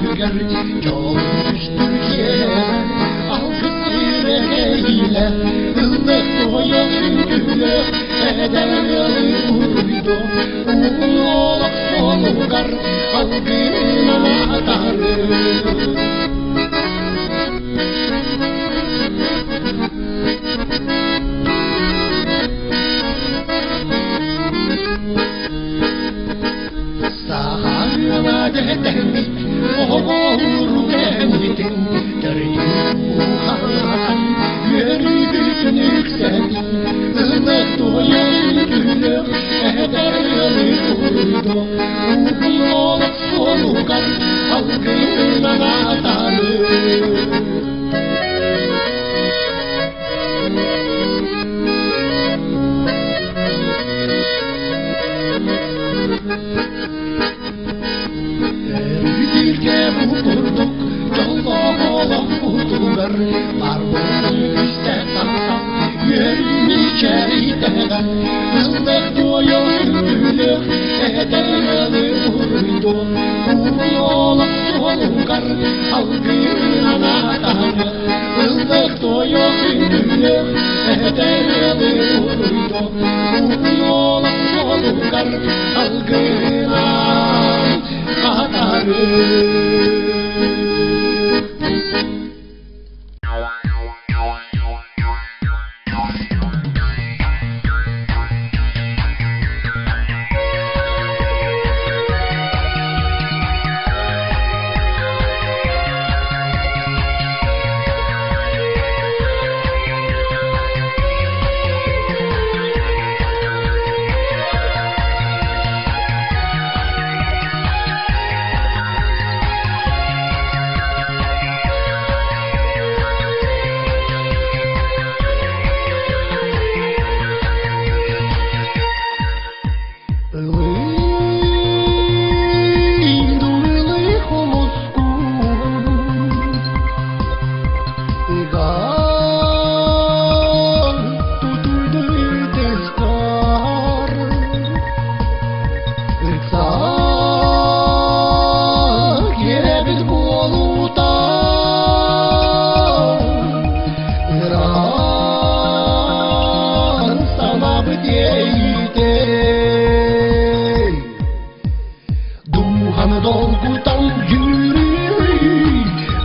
tüger Çok düştür yemen Alkız yüreğiyle Illık doya sütüle Ederleri uydu Uğuluk solugar Algına atarı Saharla dedemit Oğur demitin Tercühan Yürüdün yükseldin Ilık doya sütüle Ederleri uydu Uğuluk solugar Algına atarı Dilge vurduk, yolda olan kutular Parmağın üstte tahta, yürüme içeriden Illık doya sütülük, ederleri vurdu Uğuluk solugar, algına atarı Illık doya sütülük, ederleri vurdu Uğuluk solugar, algına atarı Dolgudan yürü,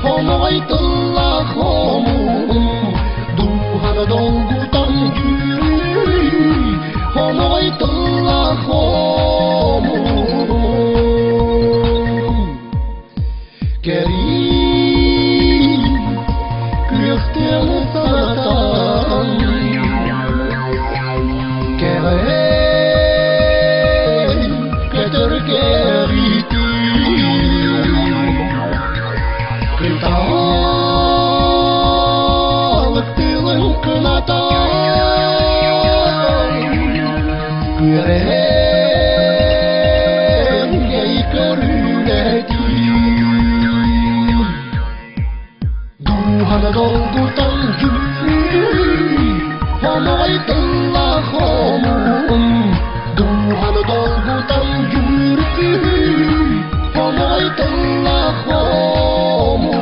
homaytıllah homum Duhanı dolgudan yürü, homaytıllah homum Kerim, küyükteni satan Kerim, götür keriti Kırtalık dilin kınatan Yüreğe körületim Duhanı dolgudan yürü Homaytıllah homum Duhanı dolgudan yürü Homaytıllah homum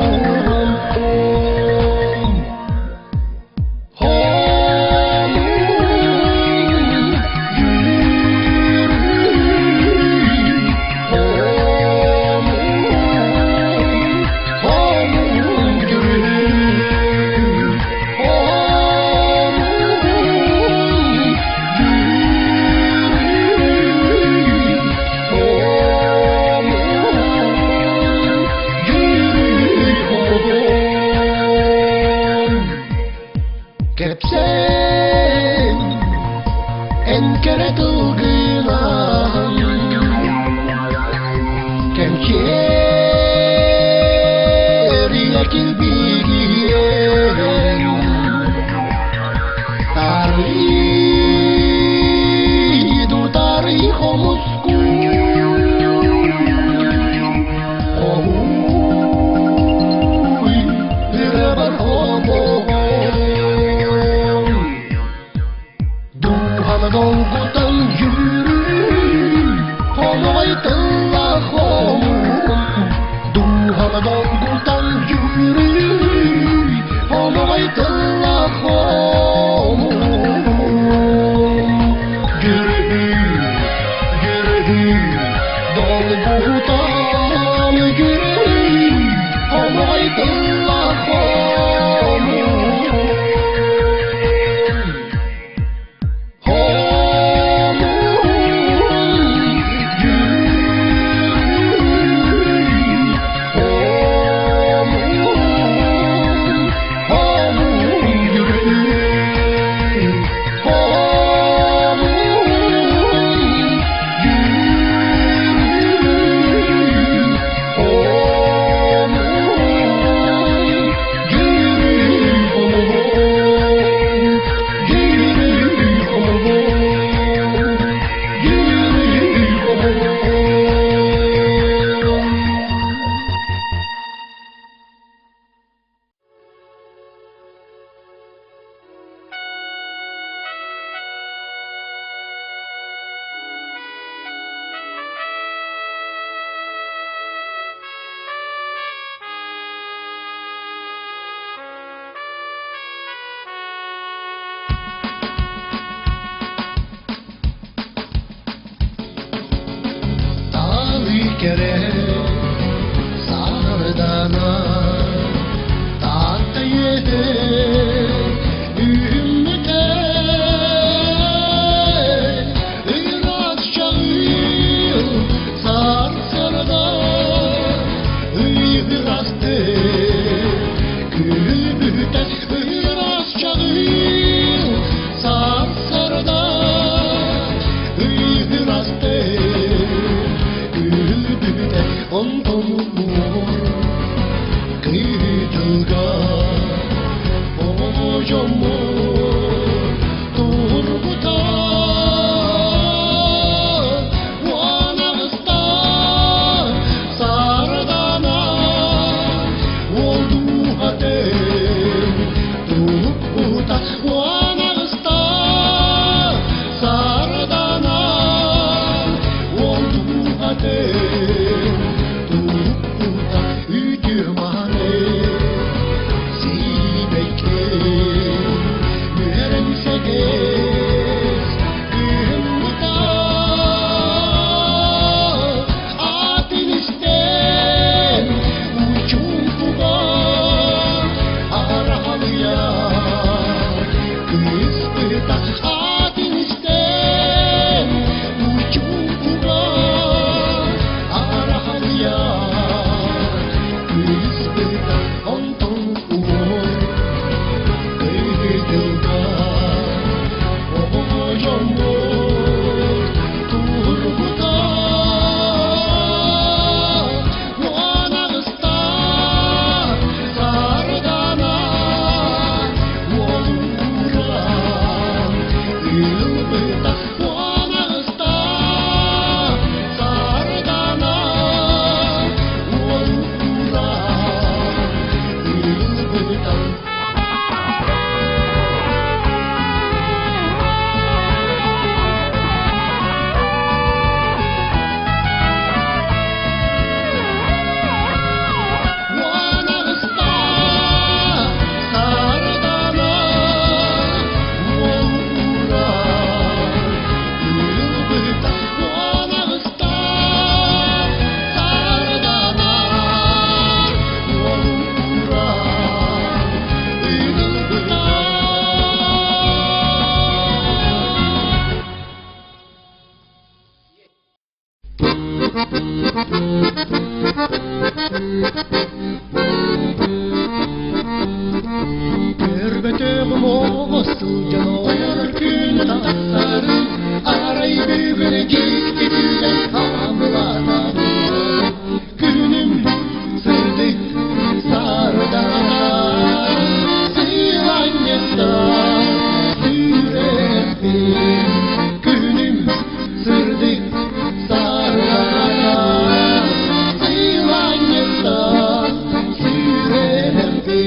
Kepsen enkere tulgınan Kemçeriye kilbigiyen Taridu tariho musku Ohuy, birebar homo Dolgudan yürü, homaytıllah homum Duhanı kere sardana tatayede ümmete iras çağır sarsarda iraste külbüte iras çağır sarsarda iraste 온통을 그들과 오전물 돌부터 원하스타 살다나 원두하대 두부다 원하스타 살다나 원두하대 Tervetuloa muovostujan orkyn tassari, arai bygger giktityden hamlata. Kynnym syrtit sardana, silangesta yrempi. Kynnym syrtit sardana, silangesta yrempi.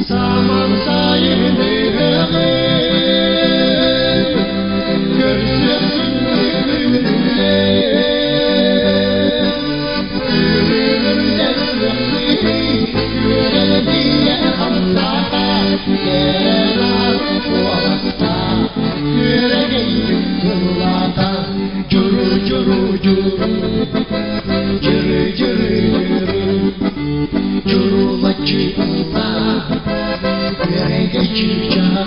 Saman sayını görsün ömrümle Yüreğe hamsata Yerar ovasta Yüreği kırlata Curu curu curu Cırı cırı cırı Curu macita Yüreğe çiçağı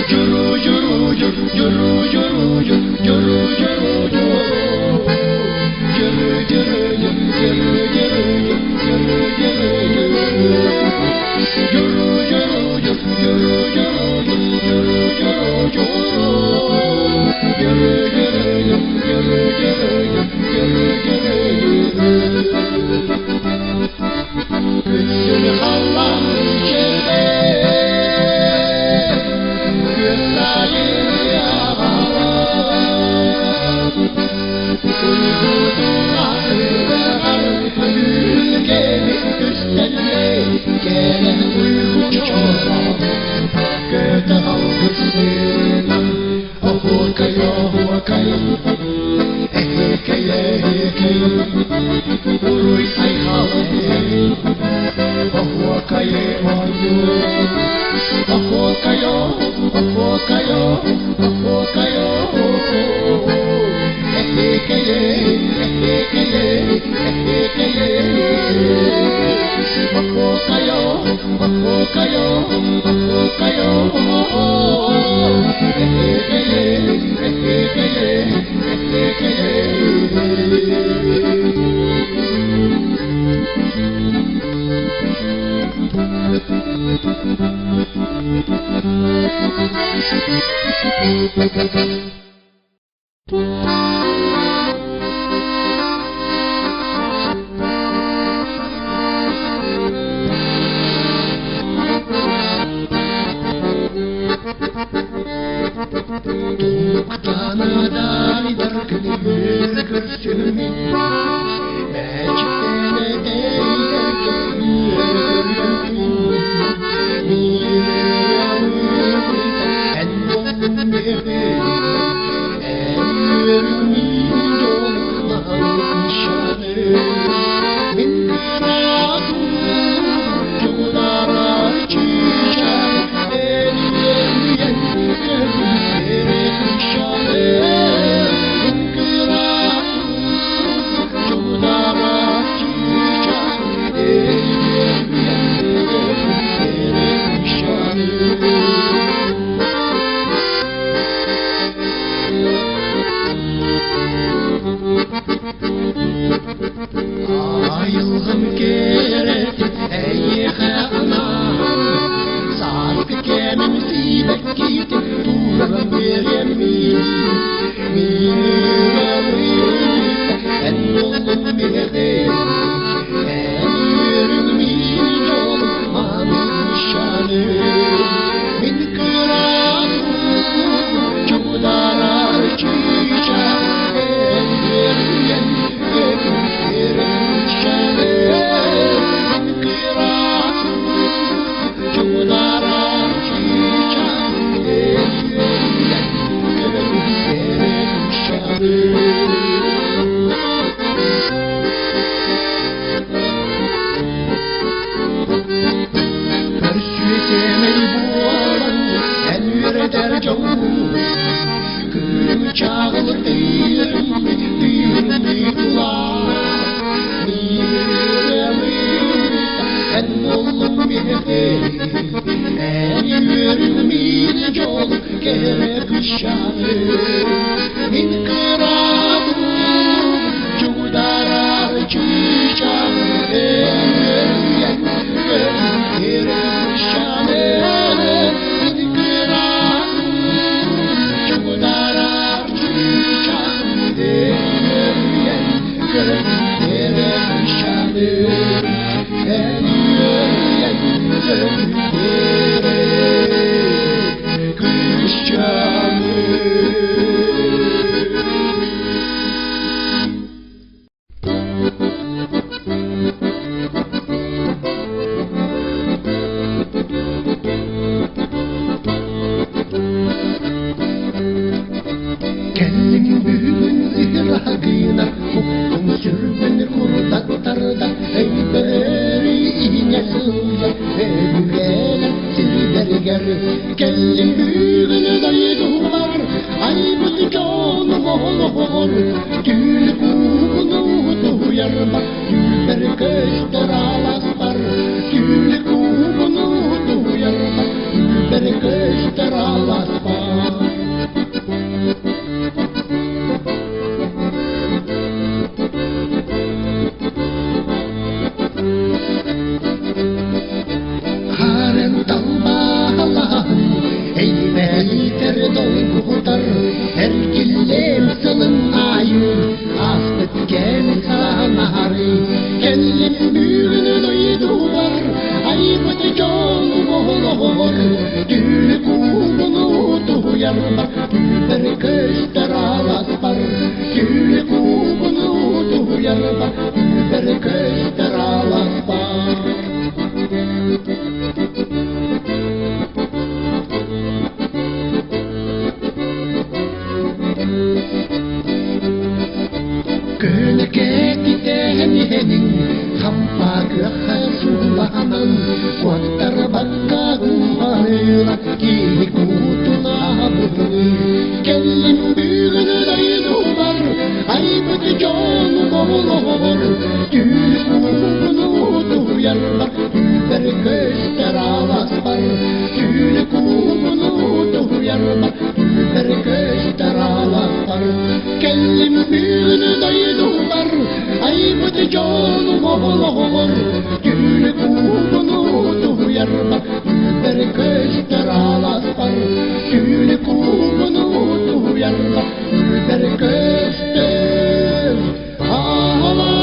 Curu curu curu Curu curu curu Curu curu curu Curu curu curu Curu curu curu Gülsün hallam içinde Gözlerini ağlar Uydurduğuna ırar Ülkemi üstlerine Gelen uyku çoğal Göte halkısına Ahurkayo huakayo Ehekeye ehekeye Uruy ay halaya Ahuakaye mayo Ahuakayo Ahuakayo Ahuakayo Ehekeye ehekeye ehekeye Ahuakayo Ahuakayo Ahuakayo Ehekeye ehekeye ehekeye Tanrı'dan dargın görsünüm Mecbene değerken yürüyorum En yolun bebeğim En yürümün yolundan şanım Min kıradım Cudara çişem En yürüyen gözlerim şanım Min kıradım Cudara çişem En yürüyen gözlerim şanım Ayıldım kereti eyye anam Sarkı kenim sibek giti tuğram veremi En yolum bebeğim En yürümün yolum şanım Min kıradım Cudara çiçeğim En yürüyen gözlerim şanım Min kıradım Cudara çiçeğim En yürüyen gözlerim şanım En yüreder canım Gülüm çağılır değilim En oğlum bebeğim En yürümün yolu gerek şanım Min kıradım Cudara çiçeğim En yürüyen gözlerim şanım Min kıradım Cudara çiçeğim En yürüyen gözlerim şanım En yürüyen gözlerim Türbeni kurdaktarda eyberi iğnesinde Ebügeler sirberger Kellim büyüğünü dayıdılar Ay bu canım olur Gül kuğunu duyar bak Gülber göster alaslar Gül kuğunu duyar bak Gülber göster alaslar Erkillem sılın ayı Astık gemi sanarı Kellim büyüğünü duydular Ayıbıdı canım olur Gül kuğunu duyar bak Gülber göster alaslar Gül kuğunu duyar bak Gülber göster alaslar Henin hampa kehasulangan Kuantar baka gumanira Kikutuna bumi Kellim büyüğünü dayıdılar Ay bu canım olur Gül kuğunu duyar bak Gülber göster alaslar Gül kuğunu duyar bak Gülber göster alaslar Kellim büyüğünü dayıdılar Ay bu canım olur Gül kuğunu duyar bak Gülber göster alaslar Gül kuğunu duyar bak Gülber göster alaslar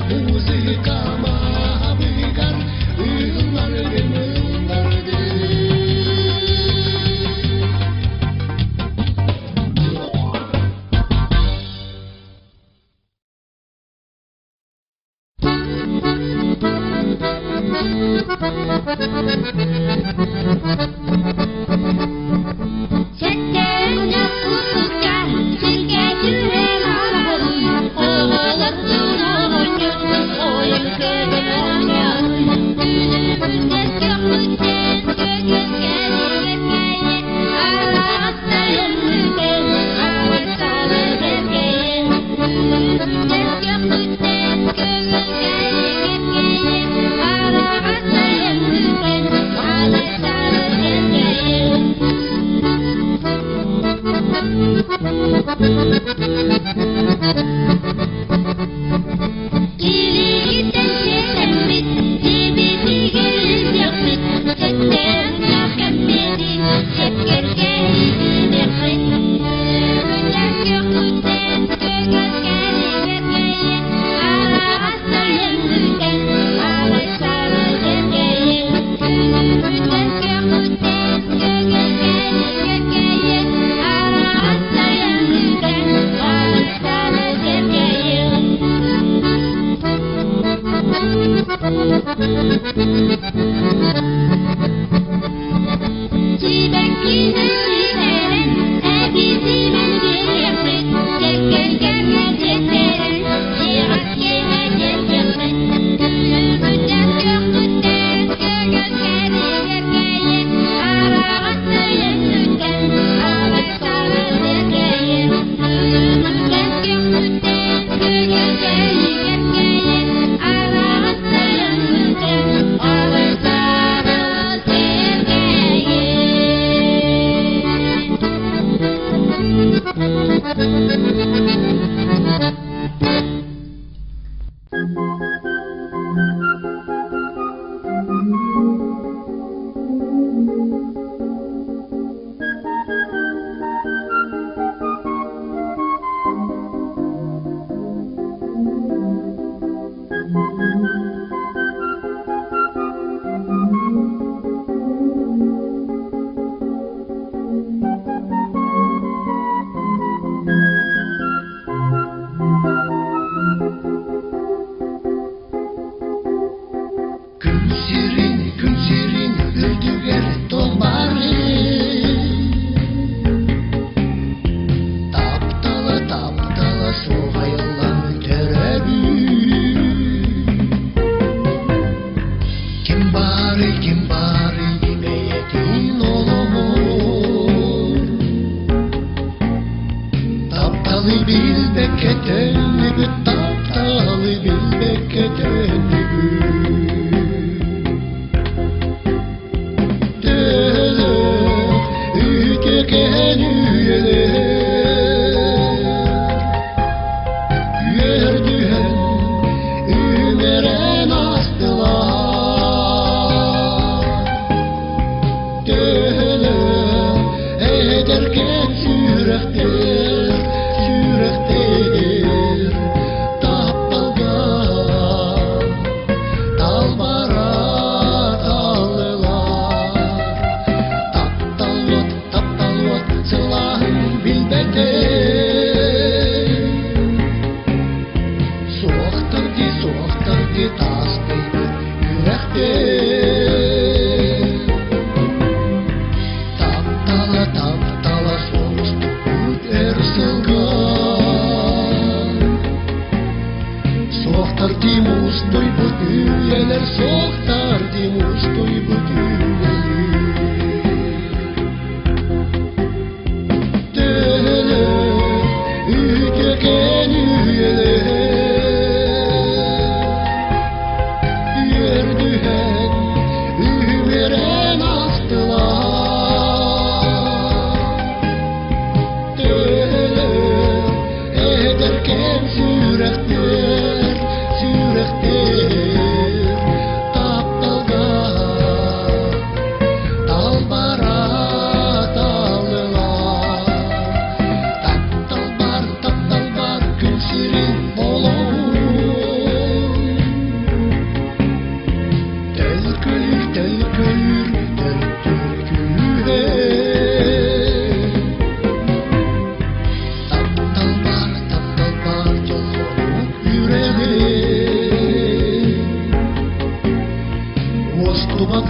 Muzika ma bıgar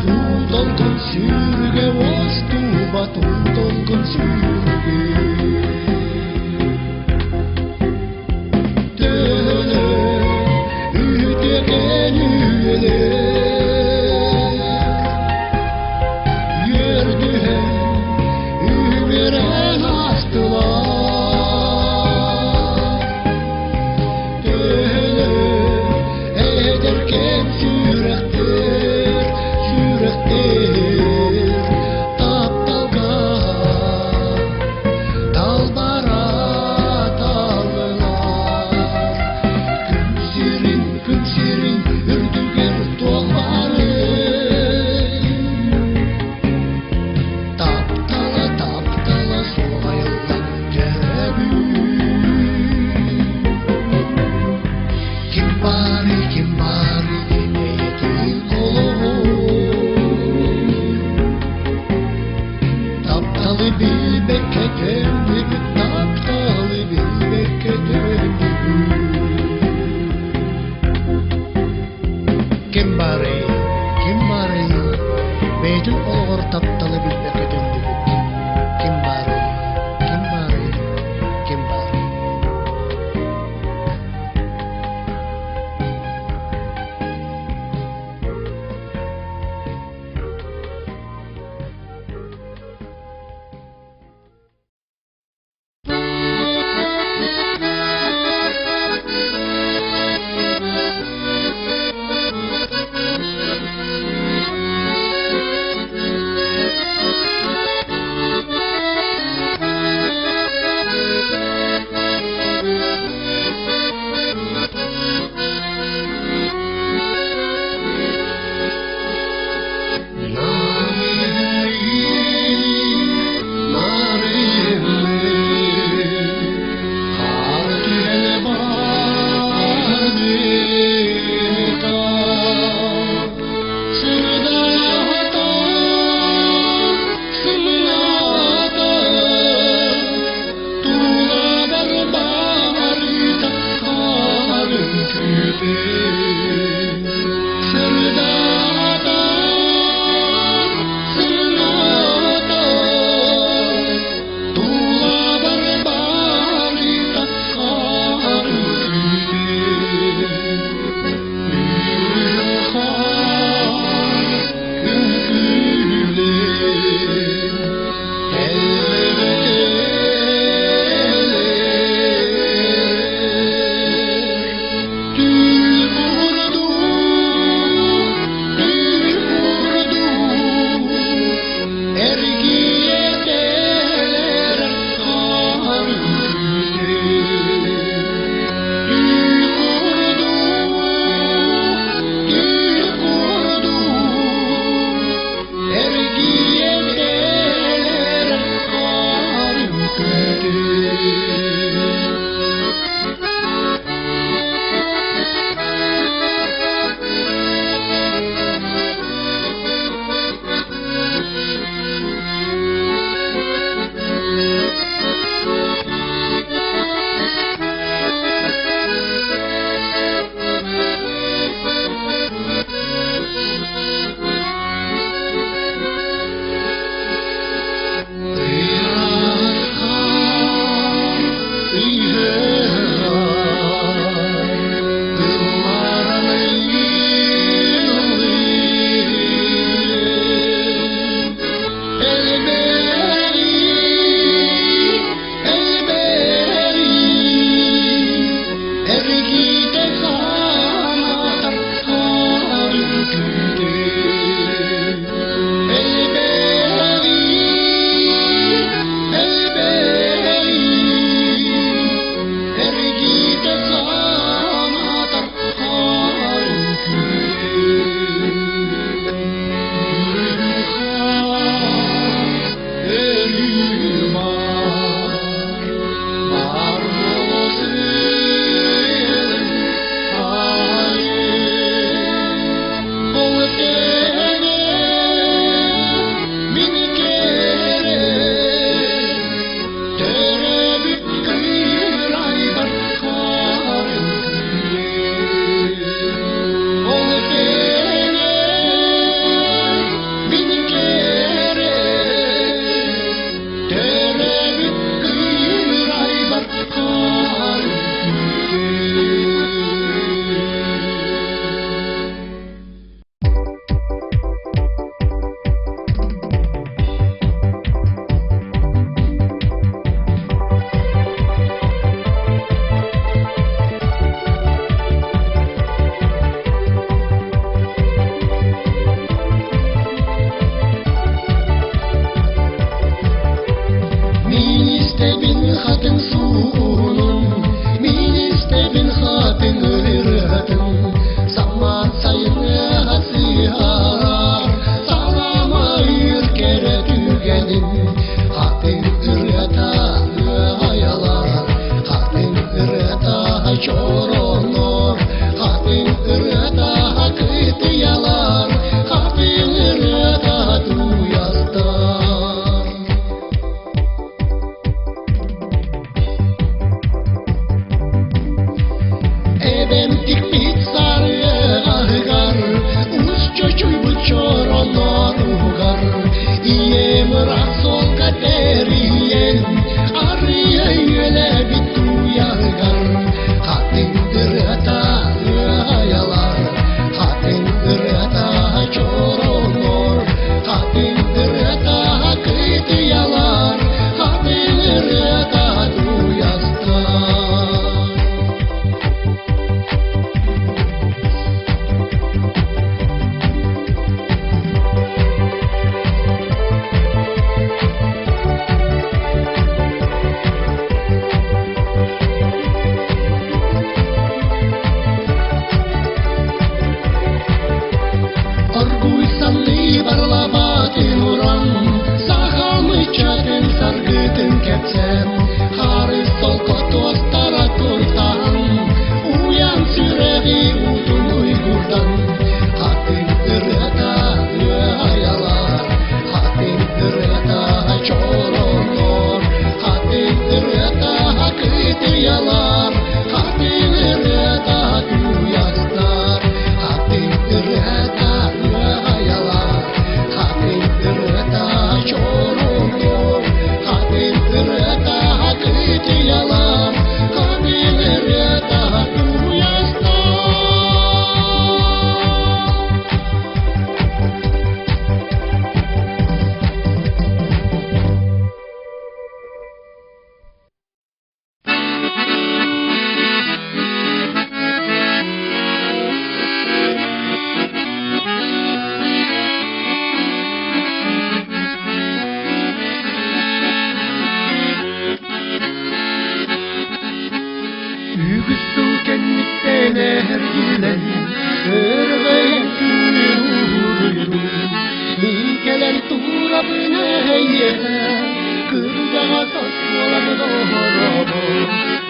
Tuuton kun syrge vastuuva, tuuton kun syrge. Töölö, yhtiökeen yöle. Jördyhen, ymmärän astuvaa. Töölö, ederkeen syrjähteer, syrjähteer. Tappalkaa, talvaraa, talvelaan. Kynsirin, yrty kertoa vaalein. Taptala, suojella kävyy. Kimpari, eetiin koloon. Taptali viimekäteen, taptali viimekäteen. Kimpari, meidän olor taptali viimekäteen. Kimpari. Serdata olamı doğru.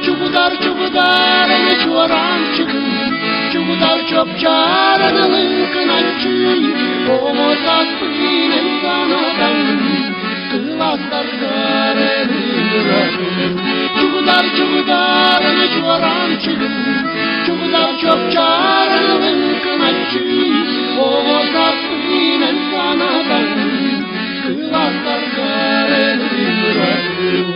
Çubudar meçhuram çıkın. Çubudar çok çağıranılın kınakçı. Homo saspinen sanadan kılaslar gareni bırakın. Çubudar meçhuram çıkın. Çubudar çok çağıranılın kınakçı. Homo saspinen sanadan kılaslar gareni bırakın.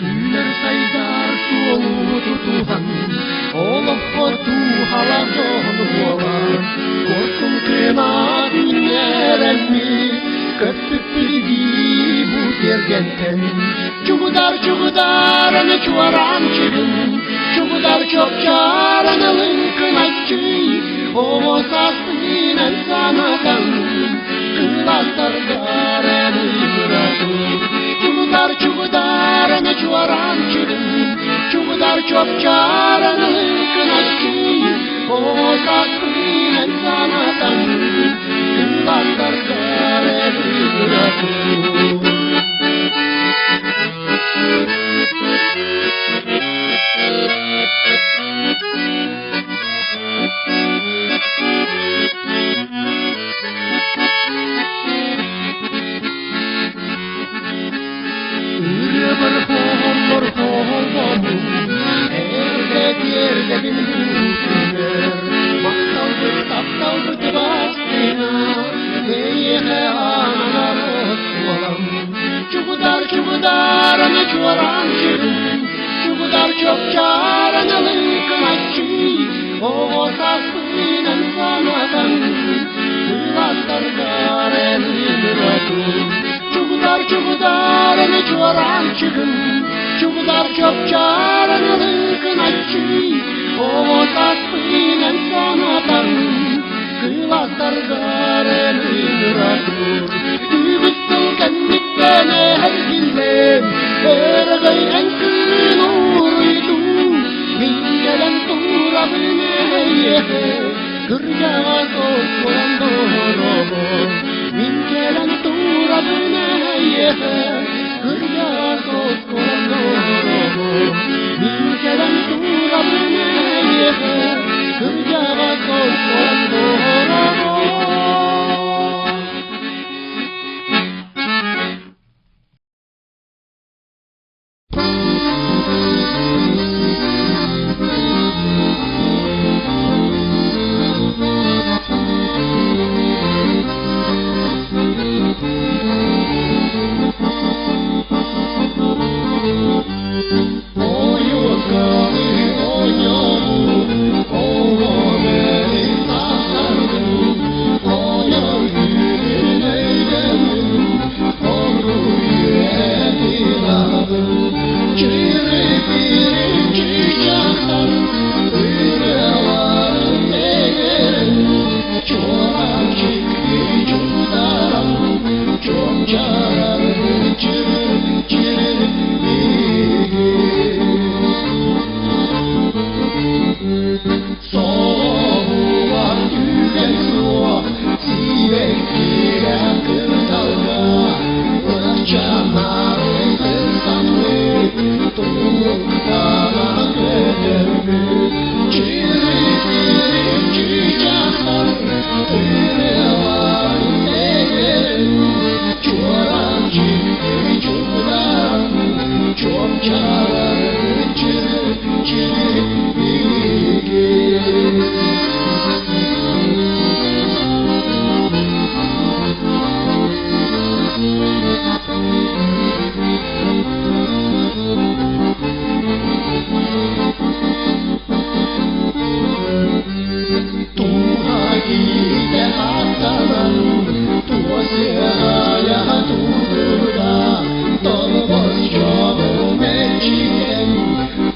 Üler saydar suolu tutuhan, olup kotu halazon bolar. Korkum kena dinleremmi, köpüp bilgi bu dergenten. Çubudar meçhuram çıkın. Çubudar çok çağıranılın kınakçı. Homo saspinen sanadan kılaslar gareni bırakın. Çubudar meçhuram çıkın. Çubudar çok çağıranılın kınakçı. Homo saspinen sanadan kılaslar gareni bırakın. Yerde bin hüsnler, maktaldır taptaldır tıbastına, heyhe analar olam. Çubudar meçhuram çıkın. Çubudar çok çağıranılın kınakçı. Homo saspinen sanadan kılaslar gareni bırakın. Çubudar meçhuram çıkın. Çubudar çok çağıranılın kınakçı. Homo saspinen sanadan kılaslar gareni bırakın. Übüttün kendikten her gilden ergayden kılın uğruydu. Min gelen tuğrabine yehe kırcağa sokulan doğru. Min gelen tuğrabine yehe kırcağa sokulan doğru. Min gelen tuğrabine yehe kırcağa sokulan doğru.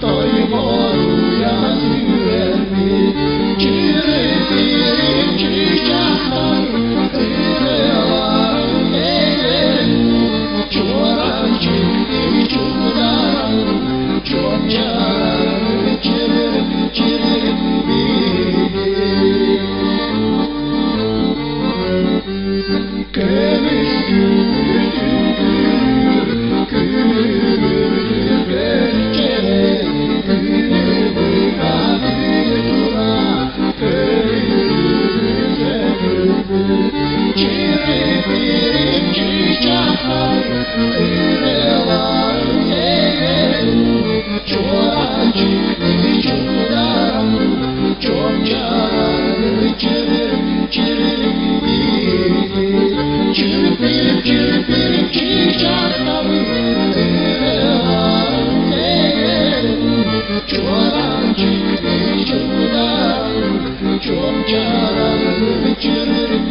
Toivoruja çoğancık çoğudan çok canı çırpırıp çırpırıp çiçeklerim çoğancık çoğudan çok canı çırpırıp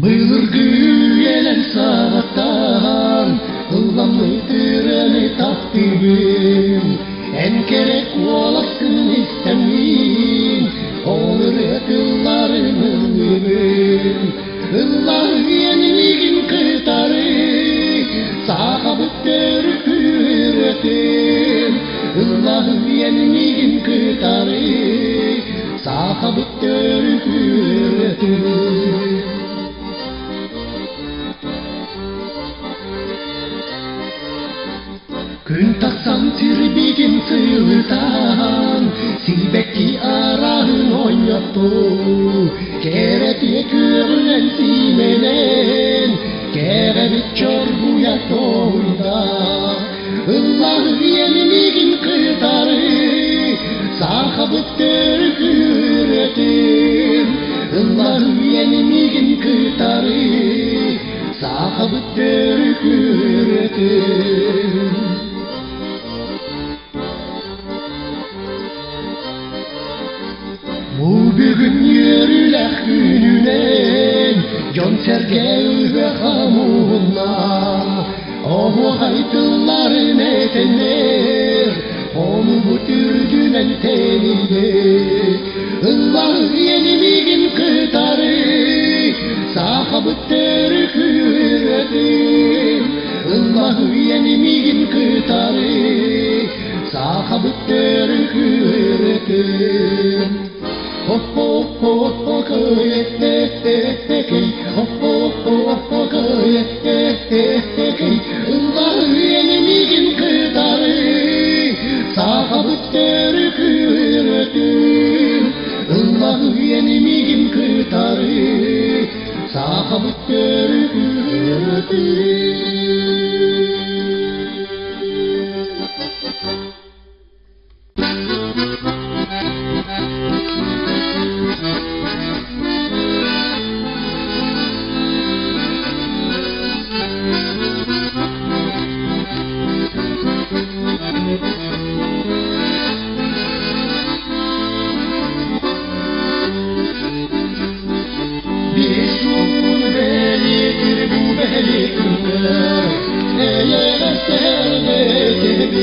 Buyurgüyeler sağlattan ıllamlıdır eli takdirim. En gerek olasın istemin olur yıllarının ümüm. Allah yeniliğin kıtarı sahabıp dörpüretim. Allah yeniliğin kıtarı sahabıp dörpüretim. Gün taksam tirbigin sığırtan Silbekki arahın oynattu Kereti kürlen simenen Kerebit çorbuya toyda Allah yenimigin kıtarı Sahabıttır küretim Allah yenimigin kıtarı Sahabıttır küretim Bu bugün yürülek gününen Can sergey ve hamunla Ohu haytılların etenler Onu bu türdünen tenilir Allah yenimigin kıtarı Sahabıttır küretim Allah yenimigin kıtarı Sahabıttır küretim Ho ho ho ho kıyettekey Ho ho ho ho kıyettekey Allah yenimigin kıtarı Sahabıttır küretim Allah yenimigin kıtarı Sahabıttır küretim Bisun belidir bu belikler Eğer serdedir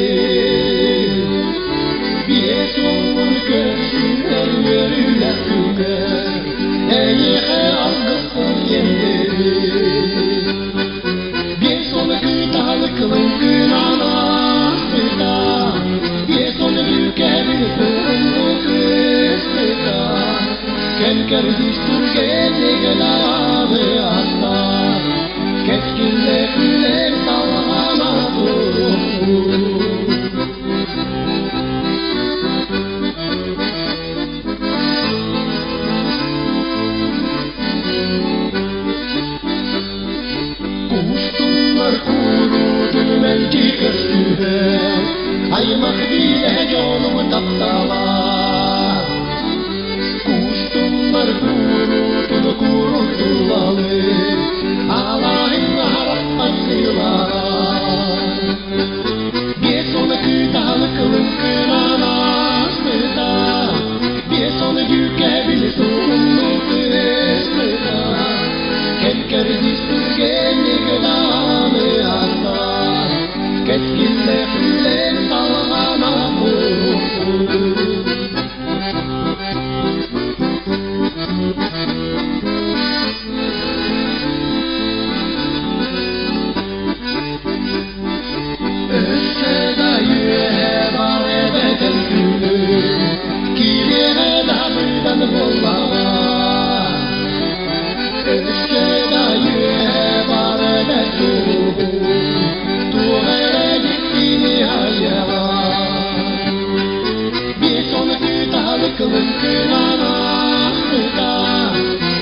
Bisun görsünler yürüler künger Eğer algısın yendir Bisun kıtalı kılın kınana sıda Bisun yükebil sorumlu kısmıda Kenker düştürgeni geladı aslar Keskinle güler sallana durur Kuştunlar kurudu melki köstühe Aymak bile canımı taptalar Kuştunlar kurudu kurutulalı Allah'ın harapasılar Bir sonu kıtalı kılın kınanasıda Bir sonu yükebil sorumlu kısmıda Kenker düştürgeni gıdanı aslar Keskinle gülen salgana vurur Össeda yühe var ebeden gülüm Kilere dabıdan bollama Össeda yühe var ebeden gülüm Tuğere gittini hayal Bir sonu kıtalı kılın kınanasıda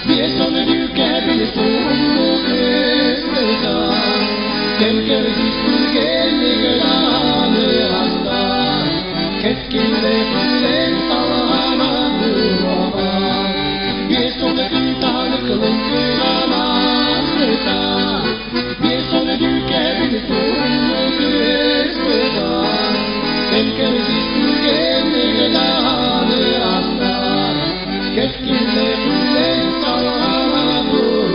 Bir sonu yükebil sorumlu kısmıda Kenker düştürgeni gıdanı aslar Keskinle gülen salgana durur Bir sonu kıtalı kılın kınanasıda Bir sonu yükebil sorumlu kısmıda Kenker düştürgeni gıdanı aslar Keskinle gülen salgana durur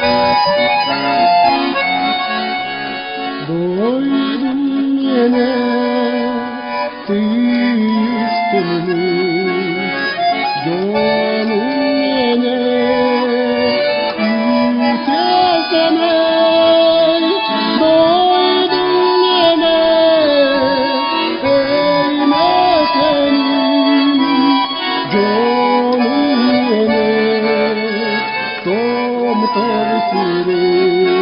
Thank you. Guru